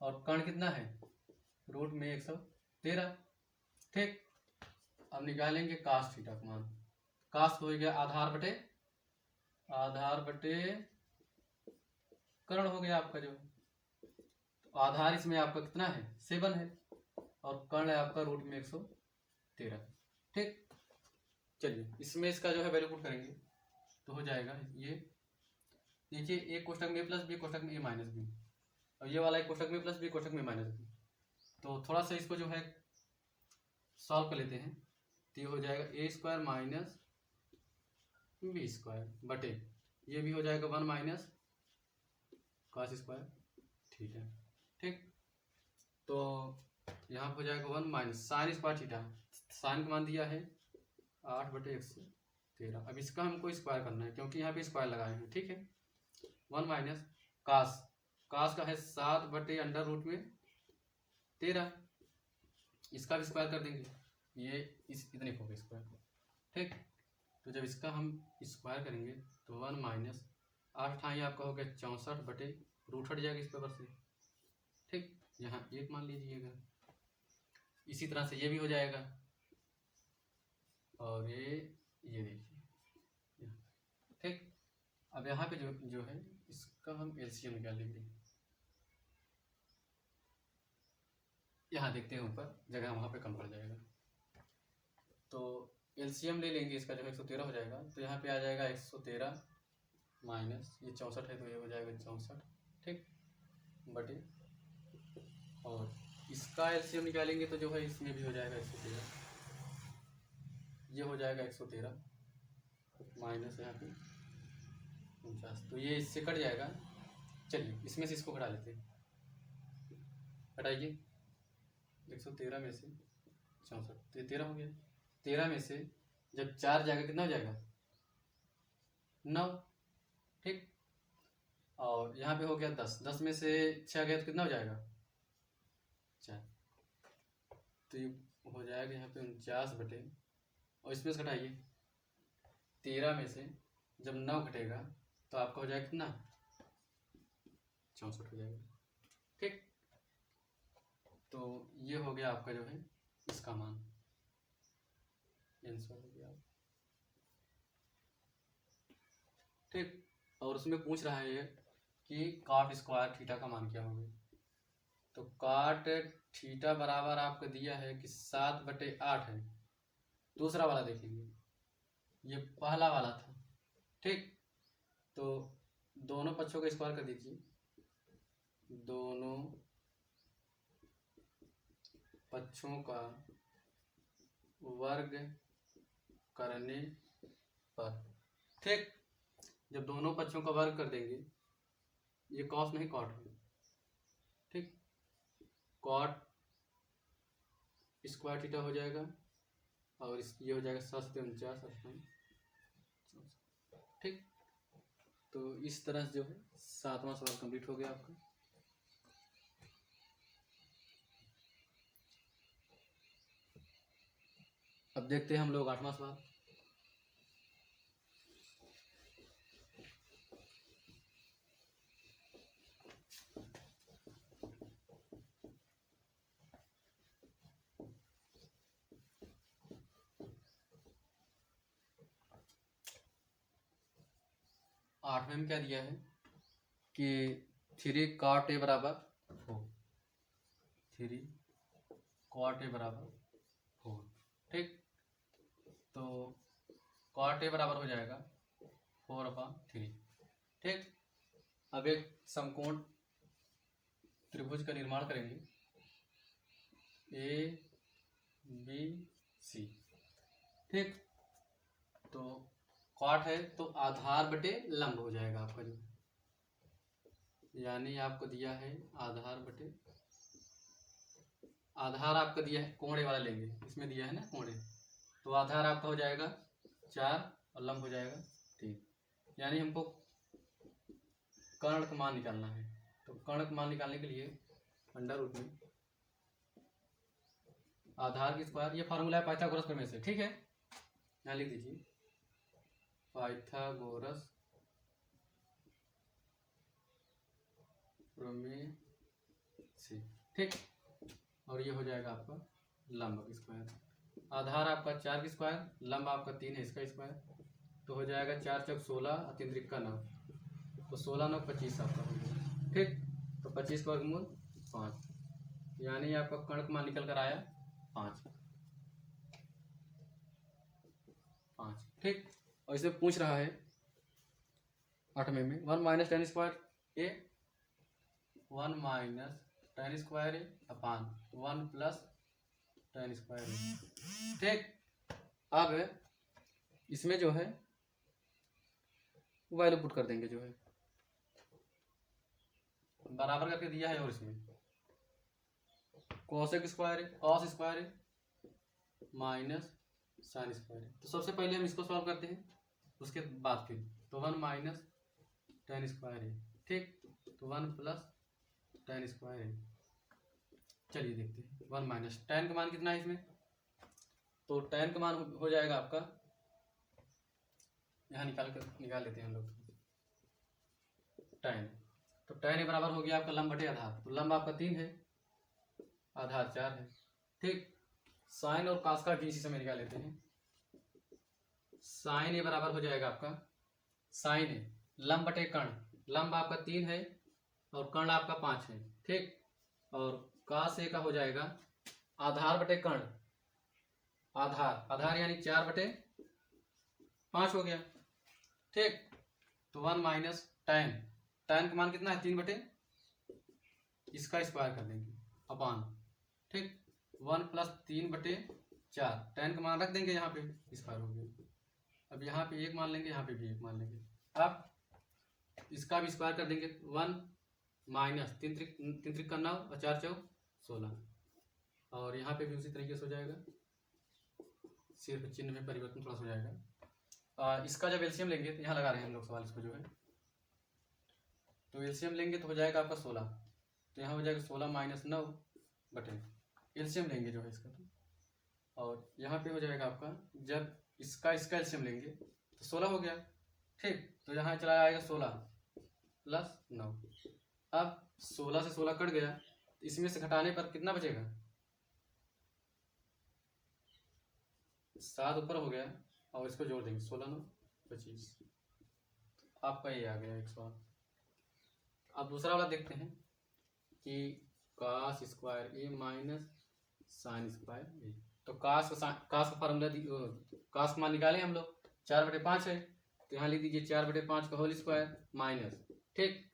और कर्ण कितना है रूट में 113। ठीक, अब निकालेंगे कास थीटा का मान, कास हो गया आधार बटे कर्ण हो गया आपका, जो तो आधार इसमें आपका कितना है 7 है और कर्ण है आपका रूट में 113। ठीक, चलिए इसमें इसका जो है वैल्यू पुट करेंगे तो हो जाएगा ये, देखिए एक कोष्टक में ए प्लस बी, कोष्टक में ए माइनस बी, और ये वाला एक कोष्टक में प्लस बी, कोष्टक में माइनस बी, तो थोड़ा सा इसको जो है सॉल्व कर लेते हैं, तो ये हो जाएगा ए स्क्वायर माइनस बी स्क्वायर बटे, ये भी हो जाएगा 1 माइनस कॉस स्क्वायर थीटा। ठीक, तो यहाँ पर हो जाएगा 1 minus sine square theta, sine का मान दिया है 8 बटे 113, अब इसका हमको स्क्वायर करना है क्योंकि यहाँ पे स्क्वायर लगाए हैं। ठीक है, 1 माइनस कास, कास का है 7 बटे अंडर रूट में 13, इसका भी स्क्वायर कर देंगे, ये इस इतने को होगा स्क्वायर। ठीक, तो जब इसका हम स्क्वायर करेंगे तो 1 माइनस 8 ठाई आपका हो गया 64 बटे रूट हट जाएगा इस पेपर से। ठीक, यहाँ 1 मान लीजिएगा, इसी तरह से ये भी हो जाएगा, और ये देखिए। ठीक, अब यहाँ पे जो है इसका हम एलसीएम निकाल लेंगे, यहाँ देखते हैं ऊपर जगह वहाँ पे कम पड़ जाएगा, तो एलसीएम ले लेंगे इसका, जो 113 हो जाएगा, तो यहाँ पे आ जाएगा 113 माइनस ये 64 है तो ये हो जाएगा 64। ठीक, बटे, और इसका एलसीएम निकालेंगे तो जो है इसमें भी हो जाएगा 113, ये हो जाएगा 113 माइनस यहाँ पे 49, तो ये इससे कट जाएगा। चलिए इसमें से इसको घटा लेते हैं, हटाइए 113 में से 64, तो ये 13 हो गया, 13 में से जब 4 जाएगा कितना हो जाएगा 9। ठीक, और यहाँ पे हो गया 10, 10 में से 6 गया तो कितना हो जाएगा 4, तो ये हो जाएगा यहाँ पे 49 बटे, और इसमें से घटाइए 13 में से जब 9 घटेगा तो आपका हो जाएगा कितना 64 हो जाएगा। ठीक, तो ये हो गया आपका जो है इसका मान, आंसर हो गया। ठीक, और उसमें पूछ रहा है कि काट स्क्वायर थीटा का मान क्या होगा, तो काट थीटा बराबर आपको दिया है कि 7 बटे 8 है, दूसरा वाला देखेंगे, ये पहला वाला था। ठीक, तो दोनों पक्षों का स्क्वायर कर दीजिए, दोनों पक्षों का वर्ग करने पर, ठीक, जब दोनों पक्षों का वर्ग कर देंगे, ये कॉस नहीं कॉट है। ठीक, कॉट स्क्वायर थीटा हो जाएगा, और ये हो जाएगा 7 × 49। ठीक, तो इस तरह से जो है 7वां सवाल कंप्लीट हो गया आपका। अब देखते हैं हम लोग 8वां सवाल। 8वें में क्या दिया है कि 3 cot A बराबर 4, 3 cot A बराबर 4। ठीक, तो cot A बराबर हो जाएगा 4/3। ठीक, अब एक समकोण त्रिभुज का निर्माण करेंगे ए बी सी। ठीक, तो कॉट है तो आधार बटे लंब हो जाएगा आपका, जो यानी आपको दिया है आधार आपका दिया है कोणे वाला लेंगे, इसमें दिया है ना कोणे, तो आधार आपका हो जाएगा 4 और लंब हो जाएगा 3। यानी हमको कर्ण का मान निकालना है, तो कर्ण का मान निकालने के लिए अंडर रूट में आधार की स्क्वायर, ये फॉर्मूला है पाइथागोरस प्रमेय से। ठीक है, यहाँ लिख दीजिए पाइथागोरस प्रमेय से। ठीक, और ये हो जाएगा आपका लंब की स्क्वायर। आधार आपका 4 की स्क्वायर, लंब आपका 3 है, इसका स्क्वायर, तो हो जाएगा 4 चौक 16 और 3 त्रिक का 9, तो 16 9 25 आपका हो गया। ठीक, तो 25 का वर्गमूल 5, यानी आपका कर्ण का मान निकल कर आया 5। ठीक, और इसमें पूछ रहा है 8वें में 1 माइनस tan स्क्वायर ए, 1 माइनस tan स्क्वायर ए अपान 1 प्लस tan स्क्वायर ए। ठीक, अब इसमें जो है वैल्यू पुट कर देंगे, जो है बराबर करके दिया है, और इसमें कोसेक स्क्वायर है, कॉस स्क्वायर है माइनस साइन स्क्वायर है। तो सबसे पहले हम इसको सॉल्व करते हैं, उसके बाद फिर तो 1 माइनस tan स्क्वायर है। ठीक, तो 1 प्लस tan स्क्वायर है। चलिए देखते हैं 1 माइनस tan का मान कितना है इसमें, तो tan का मान हो जाएगा आपका, यहाँ निकाल लेते हैं हम लोग tan। तो tan ए बराबर हो गया आपका लंब बटे आधार, तो लंब आपका 3 है, आधार 4 है। ठीक, साइन और कास का भी इसी समय निकाल लेते हैं। साइन ए बराबर हो जाएगा आपका, साइन ए लंब बटे कर्ण, लंब आपका 3 है और कर्ण आपका 5 है। ठीक, और कास ए का हो जाएगा आधार बटे कर्ण, आधार यानी 4/5 हो गया। ठीक, तो 1 माइनस tan का मान कितना है 3 बटे, इसका स्क्वायर कर देंगे अपान। ठीक, 1 प्लस 3/4, tan का मान रख देंगे यहाँ पे, स्क्वायर हो गया। अब यहाँ पे 1 मान लेंगे, यहाँ पे भी 1 मान लेंगे। अब इसका भी स्क्वायर कर देंगे, 1 माइनस 3 त्रिक का 9 और 4 चौक 16, और यहाँ पे भी उसी तरीके से हो जाएगा, सिर्फ चिन्ह में परिवर्तन थोड़ा सा हो जाएगा। इसका जब एलसीएम लेंगे, तो यहाँ लगा रहे हैं हम लोग सवाल इसको, जो है तो एलसीएम लेंगे तो हो जाएगा आपका 16, तो यहाँ हो जाएगा 16 माइनस 9 बटे एलसीएम लेंगे जो है इसका, और यहाँ पे हो जाएगा आपका, जब इसका एलसीएम लेंगे तो 16 हो गया। ठीक, तो यहाँ चला आएगा 16 प्लस 9। अब 16 से 16 कट गया, तो इसमें से घटाने पर कितना बचेगा, 7 ऊपर हो गया, और इसको जोड़ देंगे 16 9 25, आपका ये आ गया 108। अब दूसरा वाला देखते हैं कि कास स्क्वायर ए माइनस साइन स्क्वायर ए। तो कास का फार्मूला, कास का मान निकाले हम लोग, 4/5 है, तो यहाँ लिख दीजिए 4/5 का होल स्क्वायर माइनस। ठीक,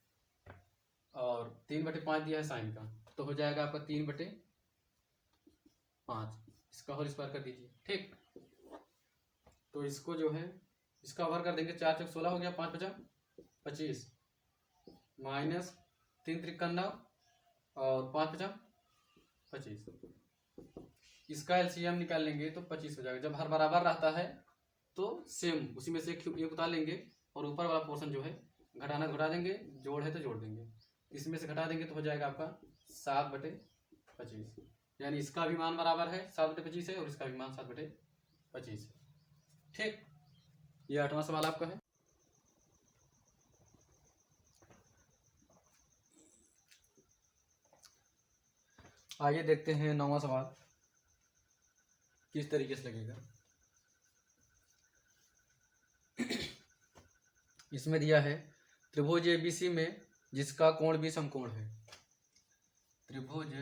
और 3/5 दिया है साइन का, तो हो जाएगा आपका 3/5, इसका होल स्क्वायर कर दीजिए। ठीक, तो इसको जो है इसका ओवर कर देंगे, 4 चौक 16 हो गया, 5 5 25 माइनस 3 त्रिक का 9 और 5 5 25, इसका एलसीएम निकाल लेंगे तो 25 हो जाएगा। जब हर बराबर रहता है तो सेम उसी में से एक उतार लेंगे, और ऊपर वाला पोर्शन जो है घटाना घटा देंगे, जोड़ है तो जोड़ देंगे, इसमें से घटा देंगे तो हो जाएगा आपका 7/25, यानी इसका भी मान बराबर है 7/25 है, और इसका भी मान 7/25 है। ठीक, ये 8वां सवाल आपका है। आइए देखते हैं 9वां सवाल किस तरीके से लगेगा। इसमें दिया है त्रिभुज एबीसी में जिसका कोण भी समकोण है। त्रिभुज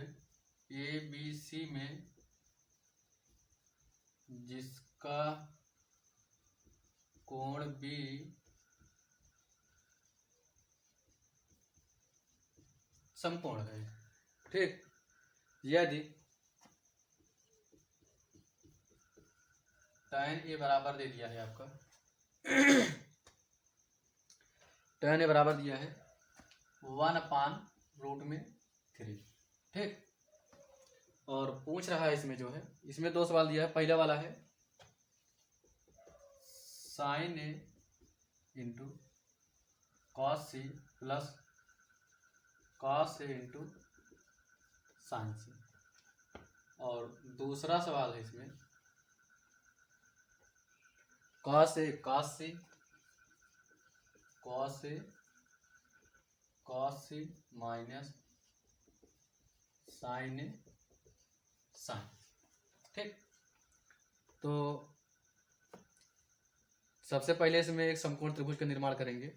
एबीसी में जिसका कोण भी समकोण है, ठीक। यदि tan ए बराबर दे दिया है आपका tan ए बराबर दिया है 1/√3, ठीक। और पूछ रहा है इसमें जो है, इसमें 2 सवाल दिया है। पहला वाला है sin a into cos c plus cos a into sin c। और दूसरा सवाल है इसमें cos a cos c minus sin a sin, ठीक। तो सबसे पहले इसमें एक समकोण त्रिभुज का निर्माण करेंगे।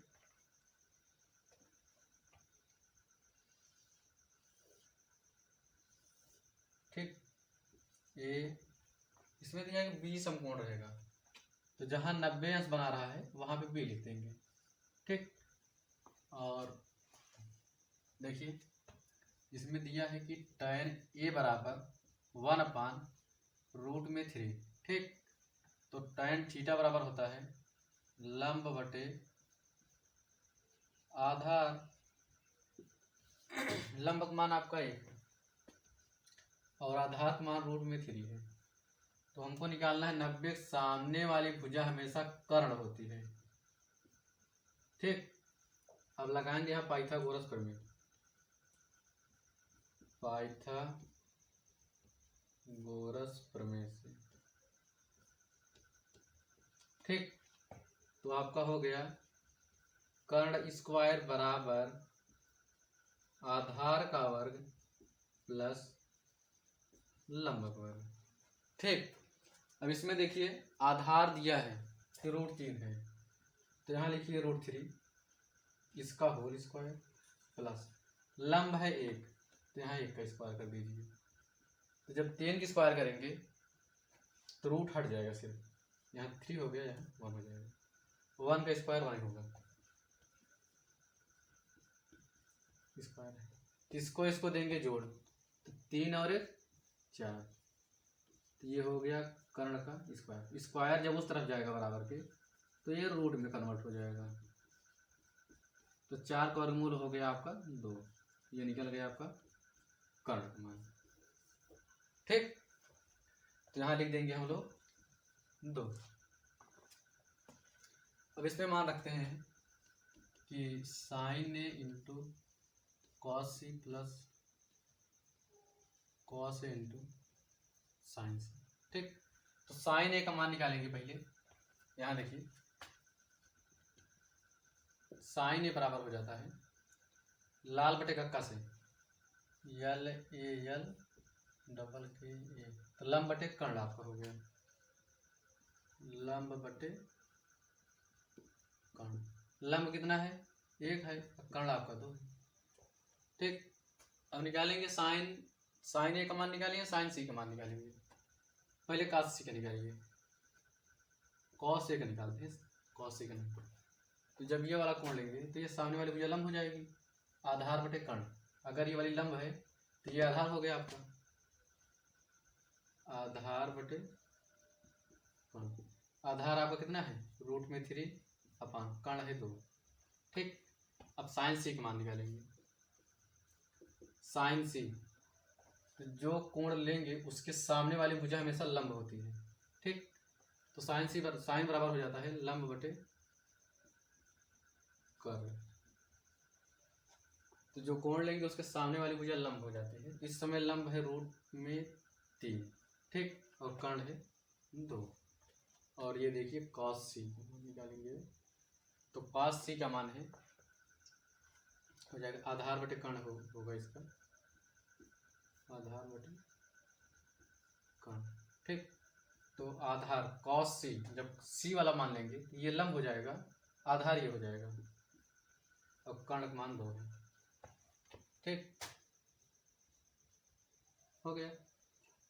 ठीक, ए इसमें दिया है बी समकोण रहेगा, तो जहां 90 अंश बना रहा है वहां पे बी लिख देंगे, ठीक। और देखिए इसमें दिया है कि tan ए बराबर 1/√3, ठीक। तो tan थीटा बराबर होता है लंब बटे आधार, लंब का मान आपका 1 है और आधार का मान √3 है। तो हमको निकालना है 90 सामने वाली भुजा हमेशा कर्ण होती है, ठीक। अब लगाएंगे यहाँ पाइथागोरस प्रमेय, पाइथागोरस प्रमेय से, ठीक। तो आपका हो गया कर्ण स्क्वायर बराबर आधार का वर्ग प्लस लंब का वर्ग, ठीक। अब इसमें देखिए आधार दिया है तो √3 है, तो यहाँ लिखिए √3, इसका होल स्क्वायर प्लस लंब है 1, तो यहाँ 1 का स्क्वायर कर दीजिए। तो जब 3 की स्क्वायर करेंगे तो रूट हट जाएगा, सिर्फ यहाँ 3 हो गया, यहाँ 1 हो जाएगा। 1 का स्क्वायर 1 होगा, स्क्वायर है। किसको इसको देंगे जोड़, तो 3 और 1 4, तो ये हो गया कर्ण का स्क्वायर। स्क्वायर जब उस तरफ जाएगा बराबर के तो ये रूट में कन्वर्ट हो जाएगा। तो 4 का वर्गमूल हो गया आपका 2, ये निकल गया आपका कर्ण का मान, ठीक। तो यहाँ लिख देंगे हम लोग 2। अब इसमें मान रखते हैं कि sin a into cos c plus cos a into sin c, ठीक। तो sin a का मान निकालेंगे पहले। यहाँ देखिए sin a बराबर हो जाता है लाल बटे कक्का से यल ए यल डबल के ए, तो लंब बटे कर्ण आपका हो गया, लंब बटे कर्ण। लंब कितना है 1 है, कर्ण आपका 2 है, ठीक। अब निकालेंगे sin a का मान निकालेंगे, sin c का मान निकालेंगे। पहले cos c का निकालिए, cos a का निकालते हैं, cos a का निकाल। तो जब ये वाला कोण लेंगे तो ये सामने वाली भुजा लंब हो जाएगी, आधार बटे कर्ण। अगर ये वाली लंब है तो ये आधार हो गया आपका, आधार बटे कर्ण। आधार आपका कितना है √3 अपान कर्ण है 2, ठीक। अब sin c का मान निकालेंगे। sin c, तो जो कोण लेंगे उसके सामने वाली भुजा हमेशा लंब होती है, ठीक। तो sin बराबर हो जाता है लंब बटे कर्ण। तो जो कोण लेंगे उसके सामने वाली भुजा लंब हो जाती है। इस समय लंब है √3, ठीक, और कर्ण है 2। और ये देखिए cos c निकालेंगे तो cos c का मान है हो जाएगा आधार बटे कर्ण होगा इसका, आधार बटे कर्ण, ठीक। तो आधार cos c, जब c वाला मान लेंगे तो ये लंब हो जाएगा आधार ये हो जाएगा। अब कर्ण का मान 2 है। ठीक हो गया।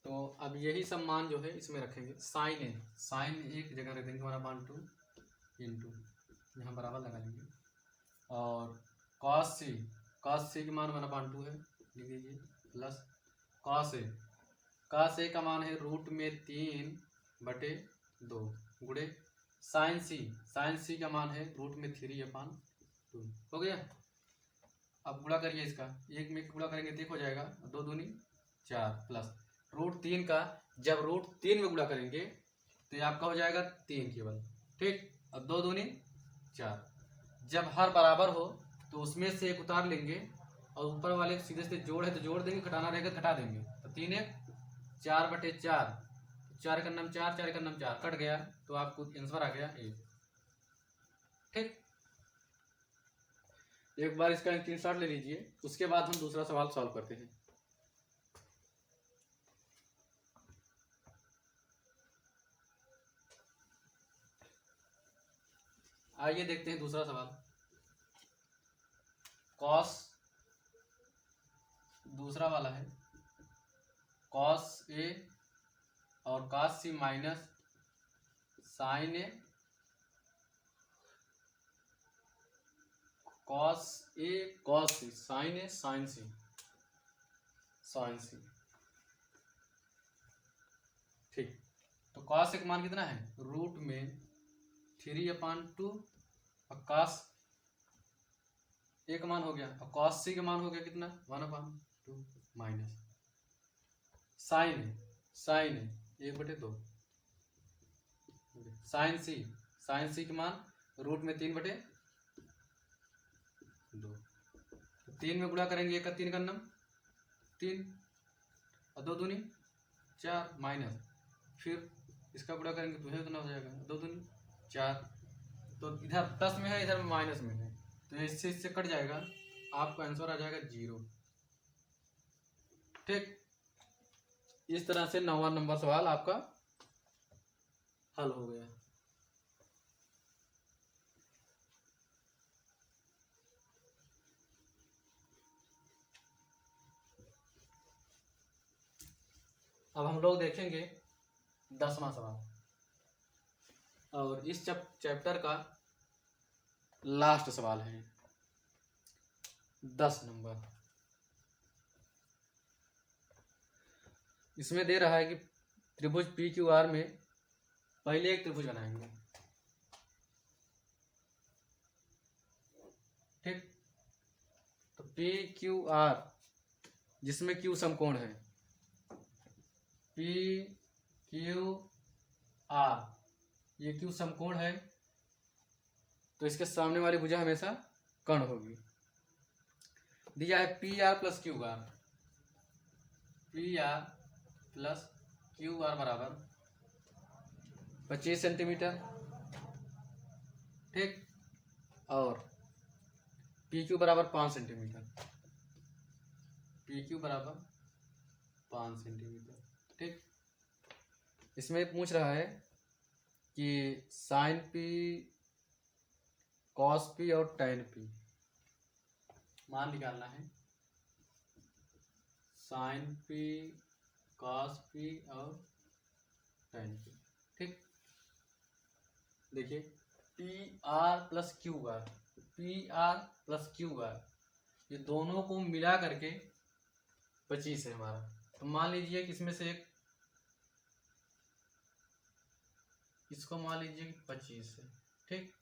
तो अब यही सब मान जो है इसमें रखेंगे। साइन एक जगह रख देंगे 1/2 इंटू, यहाँ बराबर लगा लेंगे। और कॉस सी का मान 1/2 है, लिख दीजिए, प्लस कॉस ए का मान है √3/2 गुणे साइन सी का मान है √3/2। हो गया। अब गुणा करिए इसका, एक में गुणा करेंगे तो 1 हो जाएगा, 2 दूनी 4 प्लस √3 का जब √3 में गुणा करेंगे तो ये आपका हो जाएगा 3 केवल। ठीक, अब 2 दूनी 4। जब हर बराबर हो तो उसमें से एक उतार लेंगे और ऊपर वाले सीधे से जोड़ है तो जोड़ देंगे, घटाना रहेगा तो घटा देंगे। तो 3 1 4/4, 4 का नाम 4, 4 का नाम 4 कट गया, तो आपको आंसर आ गया 1। ठीक, एक बार इसका स्क्रीनशॉट ले लीजिए, उसके बाद हम दूसरा सवाल सॉल्व करते हैं। आइए देखते हैं दूसरा सवाल। कॉस, दूसरा वाला है कॉस ए और cos C minus sign A, cos A cos C, sign A sign सी, ठीक। तो कॉस एक मान कितना है, √3/2 और कॉस ए का मान हो गया और कॉस सी का मान हो गया कितना 1/2 माइनस साइन ए 1/2 साइन सी के मान √3/2। 3 में गुणा करेंगे, 1 का 3 का नम 3 और 2 दूनी 4 माइनस, फिर इसका गुणा करेंगे तो है, हो जाएगा 2 दूनी 4। तो इधर प्लस में है, इधर माइनस में है, तो इससे कट जाएगा, आपका आंसर आ जाएगा 0। ठीक, इस तरह से 9वां नंबर सवाल आपका हल हो गया। अब हम लोग देखेंगे 10वां सवाल, और इस चैप्टर का लास्ट सवाल है 10 नंबर। इसमें दे रहा है कि त्रिभुज PQR में पहले एक त्रिभुज बनाएंगे। ठीक, तो PQR जिसमें Q समकोण है, PQR ये Q समकोण है, तो इसके सामने वाली भुजा हमेशा कर्ण होगी। दिया है PR + QR, PR + QR बराबर 25 सेंटीमीटर। ठीक, और PQ बराबर 5 सेंटीमीटर, PQ बराबर 5 सेंटीमीटर। ठीक, इसमें पूछ रहा है कि साइन P, कॉस P और टैन P मान निकालना है। साइन P, कॉस P और टैन P। ठीक, देखिए PR + QR, ये दोनों को मिला करके 25 है हमारा। तो मान लीजिए कि इसमें से एक, इसको मान लीजिए कि 25 है। ठीक,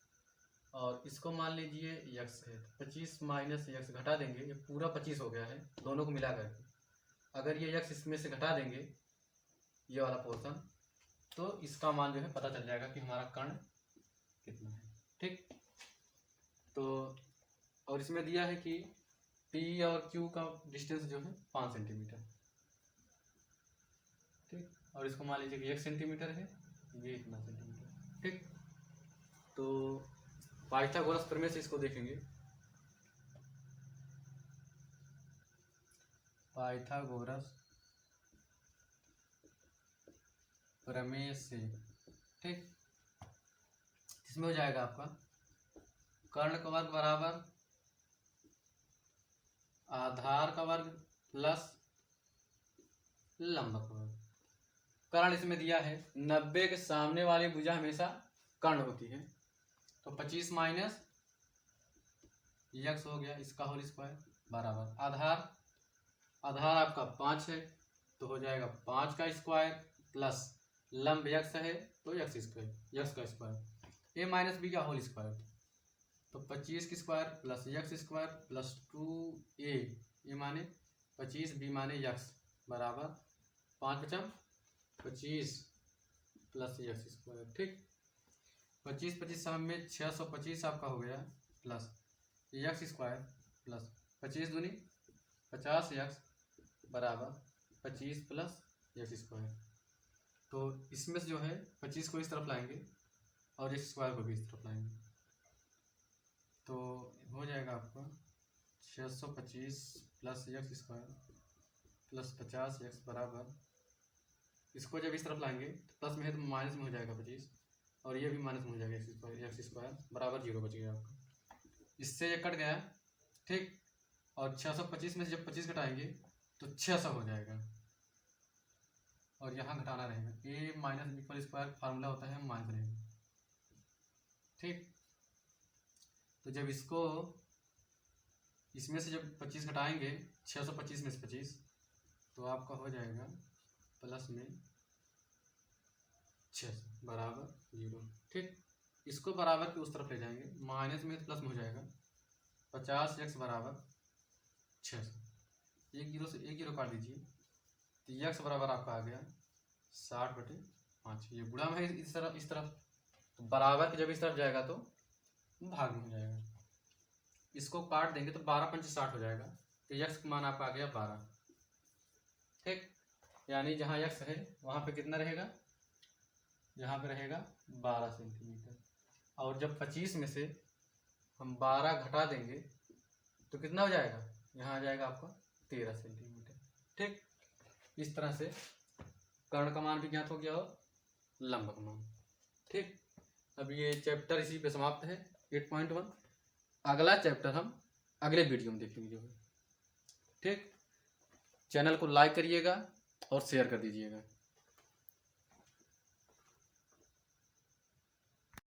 और इसको मान लीजिए x है, 25 माइनस x घटा देंगे, ये पूरा 25 हो गया है दोनों को मिला करके। अगर ये x इसमें से घटा देंगे, ये वाला पोर्शन, तो इसका मान जो है पता चल जाएगा कि हमारा कर्ण कितना है। ठीक, तो और इसमें दिया है कि P और Q का डिस्टेंस जो है 5 सेंटीमीटर। ठीक, और इसको मान लीजिए कि 1 सेंटीमीटर है, ये इतना सेंटीमीटर। ठीक, तो पाइथागोरस प्रमेय से इसको देखेंगे। पाइथागोरस प्रमेय से, ठीक, इसमें हो जाएगा आपका कर्ण का वर्ग बराबर आधार का वर्ग प्लस लंब का वर्ग। कर्ण इसमें दिया है 90 के सामने वाली भुजा हमेशा कर्ण होती है, तो 25 माइनस यक्स हो गया इसका होल स्क्वायर बराबर आधार, आधार आपका 5 है तो हो जाएगा 5 का स्क्वायर प्लस लंब यक्स है तो यक्स स्क्वायर, यक्स का स्क्वायर, ए माइनस बी का होल स्क्वायर, तो 25 की square plus x square plus 2a, ए माने 25 बी माने यक्स बराबर 5 पचम 25 प्लस यक्स स्क्वायर। ठीक, 25 25 समय में 625 आपका हो गया प्लस यक्स स्क्वायर प्लस 25 दूनी 50 यक्स बराबर 25 प्लस यक्स स्क्वायर। तो इसमें से जो है 25 को इस तरफ लाएंगे और एक्स स्क्वायर को भी इस तरफ लाएंगे, तो हो जाएगा आपका 625 plus x square plus 50 x बराबर, इसको जब इस तरफ लाएंगे तो प्लस में है तो माइनस में हो जाएगा 25 और ये भी माइनस में हो जाएगा एक्स स्क्वायर बराबर 0 बच गया आपका, इससे ये कट गया। ठीक, और 625 में से जब 25 घटाएंगे तो 600 हो जाएगा और यहाँ घटाना रहेगा, A minus B whole square formula होता है माइनस रहेगा। ठीक, तो जब इसको इसमें से जब 25 घटाएंगे 625 में से 25 तो आपका हो जाएगा प्लस में 600 बराबर 0। ठीक, इसको बराबर के उस तरफ ले जाएंगे, माइनस में प्लस में हो जाएगा 50 एक्स बराबर 600, एक जीरो से एक जीरो काट दीजिए तो एक्स बराबर आपका आ गया 60/5। ये गुणा में इस तरफ तो बराबर जब इस तरफ जाएगा तो भाग में हो जाएगा, इसको काट देंगे तो 12 पंच 60 हो जाएगा, तो यक्स का मान आपका आ गया 12। ठीक, यानी जहाँ यक्स है वहाँ पे कितना रहेगा, यहाँ पे रहेगा 12 सेंटीमीटर, और जब 25 में से हम 12 घटा देंगे तो कितना हो जाएगा, यहाँ आ जाएगा आपका 13 सेंटीमीटर। ठीक, इस तरह से कर्ण का मान भी ज्ञात हो गया और लंब का मान। ठीक, अब ये चैप्टर इसी पे समाप्त है 8.1। अगला चैप्टर हम अगले वीडियो में देखेंगे जो है। ठीक, चैनल को लाइक करिएगा और शेयर कर दीजिएगा।